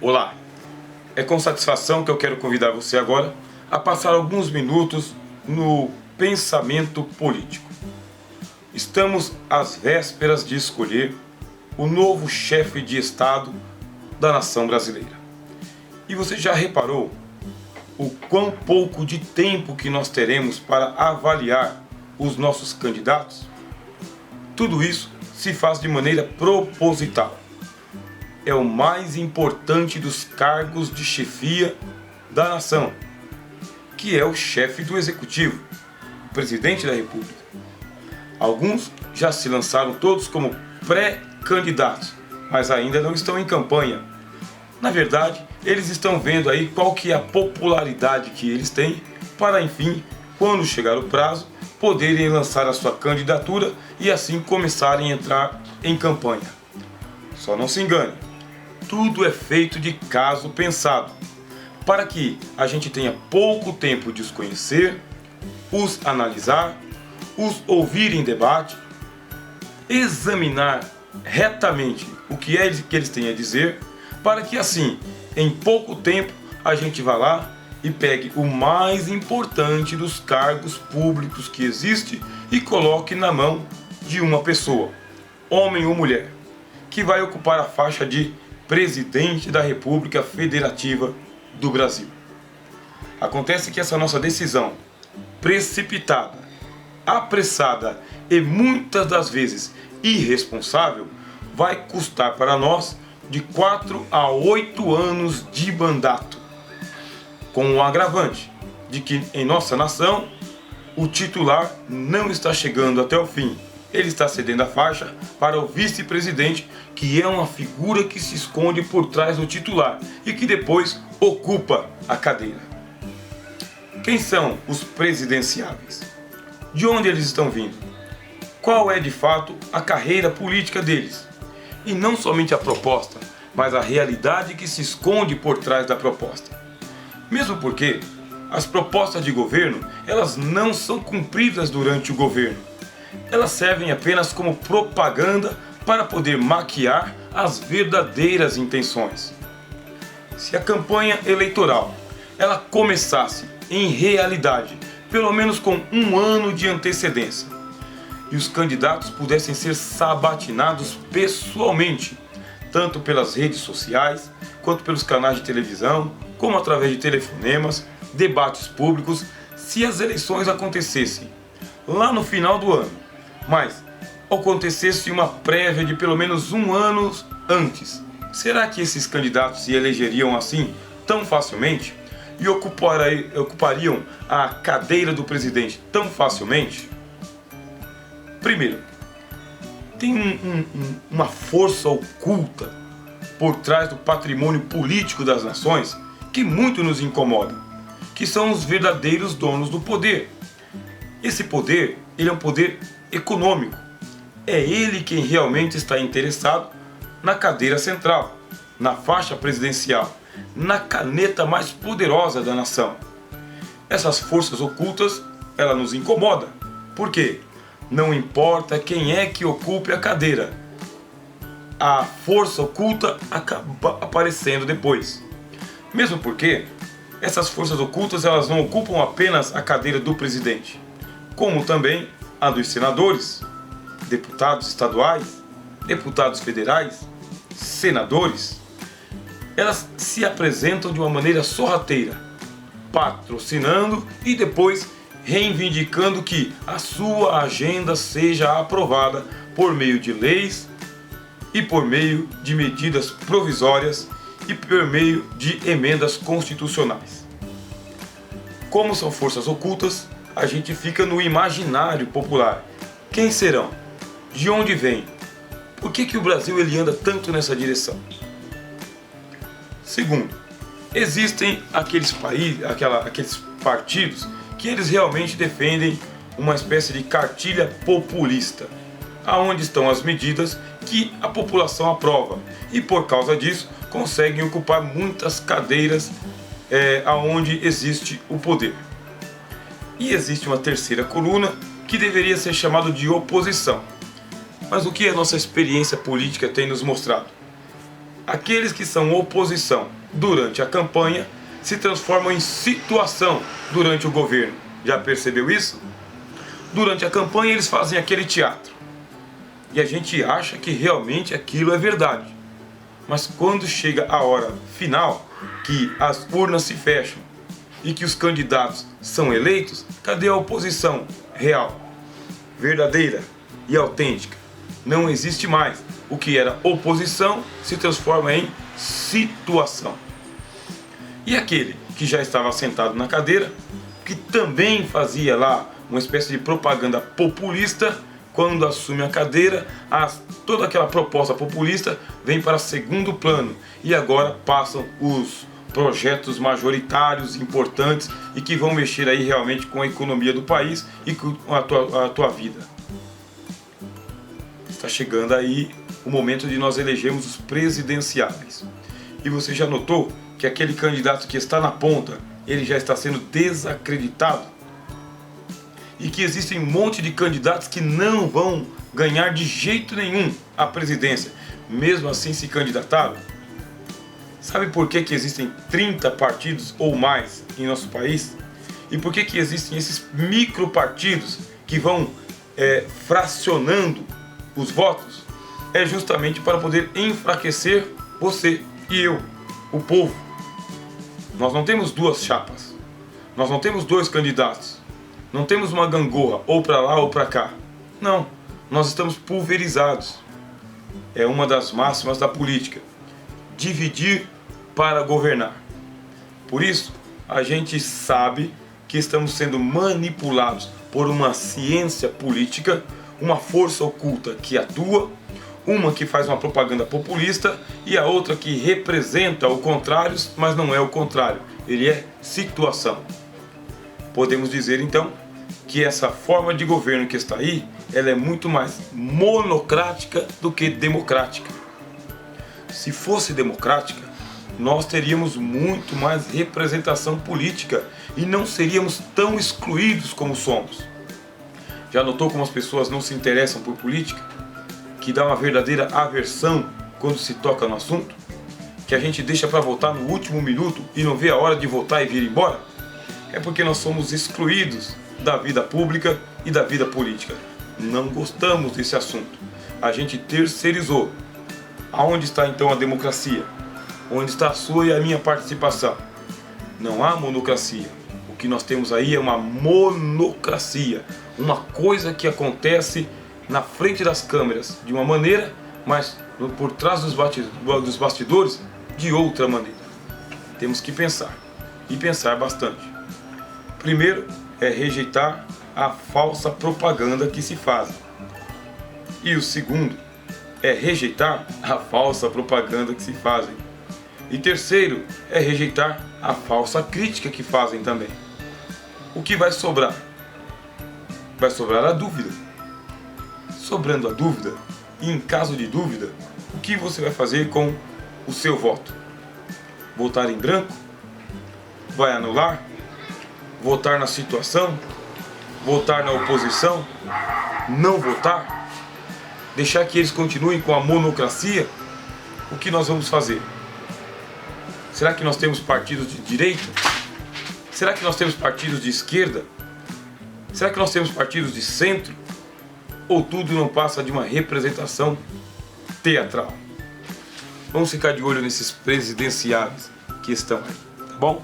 Olá, é com satisfação que eu quero convidar você agora a passar alguns minutos no pensamento político. Estamos às vésperas de escolher o novo chefe de Estado da nação brasileira. E você já reparou o quão pouco de tempo que nós teremos para avaliar os nossos candidatos? Tudo isso se faz de maneira proposital. É o mais importante dos cargos de chefia da nação, que é o chefe do executivo, o presidente da República. Alguns já se lançaram todos como pré-candidatos, mas ainda não estão em campanha. Na verdade, eles estão vendo aí qual que é a popularidade que eles têm para, enfim, quando chegar o prazo, poderem lançar a sua candidatura e assim começarem a entrar em campanha. Só não se engane, tudo é feito de caso pensado, para que a gente tenha pouco tempo de os conhecer, os analisar, os ouvir em debate, examinar retamente o que é que eles têm a dizer, para que assim, em pouco tempo, a gente vá lá e pegue o mais importante dos cargos públicos que existe e coloque na mão de uma pessoa, homem ou mulher, que vai ocupar a faixa de presidente da República Federativa do Brasil. Acontece que essa nossa decisão precipitada, apressada e muitas das vezes irresponsável vai custar para nós de 4 a 8 anos de mandato, com um agravante de que em nossa nação o titular não está chegando até o fim. Ele está cedendo a faixa para o vice-presidente, que é uma figura que se esconde por trás do titular e que depois ocupa a cadeira. Quem são os presidenciáveis? De onde eles estão vindo? Qual é de fato a carreira política deles? E não somente a proposta, mas a realidade que se esconde por trás da proposta. Mesmo porque as propostas de governo, elas não são cumpridas durante o governo. Elas servem apenas como propaganda para poder maquiar as verdadeiras intenções. Se a campanha eleitoral ela começasse em realidade, pelo menos com um ano de antecedência, e os candidatos pudessem ser sabatinados pessoalmente, tanto pelas redes sociais, quanto pelos canais de televisão, como através de telefonemas, debates públicos, se as eleições acontecessem lá no final do ano, mas acontecesse uma prévia de pelo menos um ano antes, será que esses candidatos se elegeriam assim tão facilmente e ocupariam a cadeira do presidente tão facilmente? Primeiro, tem uma força oculta por trás do patrimônio político das nações que muito nos incomoda, que são os verdadeiros donos do poder. Esse poder, ele é um poder econômico. É ele quem realmente está interessado na cadeira central, na faixa presidencial, na caneta mais poderosa da nação. Essas forças ocultas, ela nos incomoda. Por quê? Não importa quem é que ocupe a cadeira, a força oculta acaba aparecendo depois. Mesmo porque essas forças ocultas elas não ocupam apenas a cadeira do presidente, como também a dos senadores, deputados estaduais, deputados federais, senadores. Elas se apresentam de uma maneira sorrateira, patrocinando e depois reivindicando que a sua agenda seja aprovada por meio de leis e por meio de medidas provisórias e por meio de emendas constitucionais. Como são forças ocultas, a gente fica no imaginário popular. Quem serão? De onde vêm? Por que o Brasil ele anda tanto nessa direção? Segundo, existem aqueles partidos que eles realmente defendem uma espécie de cartilha populista, aonde estão as medidas que a população aprova e por causa disso conseguem ocupar muitas cadeiras aonde existe o poder. E existe uma terceira coluna que deveria ser chamada de oposição. Mas o que a nossa experiência política tem nos mostrado? aqueles que são oposição durante a campanha se transformam em situação durante o governo. Já percebeu isso? Durante a campanha eles fazem aquele teatro. E a gente acha que realmente aquilo é verdade. Mas quando chega a hora final, que as urnas se fecham e que os candidatos são eleitos, cadê a oposição real, verdadeira e autêntica? Não existe mais. O que era oposição se transforma em situação. E aquele que já estava sentado na cadeira, que também fazia lá uma espécie de propaganda populista, quando assume a cadeira, toda aquela proposta populista vem para segundo plano. E agora passam os projetos majoritários importantes e que vão mexer aí realmente com a economia do país e com a tua vida. Está chegando aí o momento de nós elegermos os presidenciáveis. E você já notou que aquele candidato que está na ponta, ele já está sendo desacreditado? E que existem um monte de candidatos que não vão ganhar de jeito nenhum a presidência, mesmo assim se candidataram? Sabe por que existem 30 partidos ou mais em nosso país? E por que existem esses micropartidos que vão fracionando os votos? É justamente para poder enfraquecer você e eu, o povo. Nós não temos duas chapas, nós não temos dois candidatos, não temos uma gangorra ou para lá ou para cá. Não, nós estamos pulverizados. É uma das máximas da política: dividir para governar. Por isso, a gente sabe que estamos sendo manipulados por uma ciência política, uma força oculta que atua, uma que faz uma propaganda populista e a outra que representa o contrário, mas não é o contrário, ele é situação. Podemos dizer então que essa forma de governo que está aí, ela é muito mais monocrática do que democrática. Se fosse democrática, nós teríamos muito mais representação política e não seríamos tão excluídos como somos. Já notou como as pessoas não se interessam por política? Que dá uma verdadeira aversão quando se toca no assunto? Que a gente deixa para votar no último minuto e não vê a hora de votar e vir embora? É porque nós somos excluídos da vida pública e da vida política. Não gostamos desse assunto. A gente terceirizou. Aonde está então a democracia? Onde está a sua e a minha participação? Não há monocracia. O que nós temos aí é uma monocracia. Uma coisa que acontece na frente das câmeras de uma maneira, mas por trás dos bastidores de outra maneira. Temos que pensar, e pensar bastante. Primeiro é rejeitar a falsa propaganda que se faz. E o segundo é rejeitar a falsa propaganda que se fazem. E terceiro é rejeitar a falsa crítica que fazem também. O que vai sobrar? Vai sobrar a dúvida. Sobrando a dúvida, e em caso de dúvida, o que você vai fazer com o seu voto? Votar em branco? Vai anular? Votar na situação? Votar na oposição? Não votar? Deixar que eles continuem com a monocracia? O que nós vamos fazer? Será que nós temos partidos de direita? Será que nós temos partidos de esquerda? Será que nós temos partidos de centro? Ou tudo não passa de uma representação teatral? Vamos ficar de olho nesses presidenciáveis que estão aí, tá bom?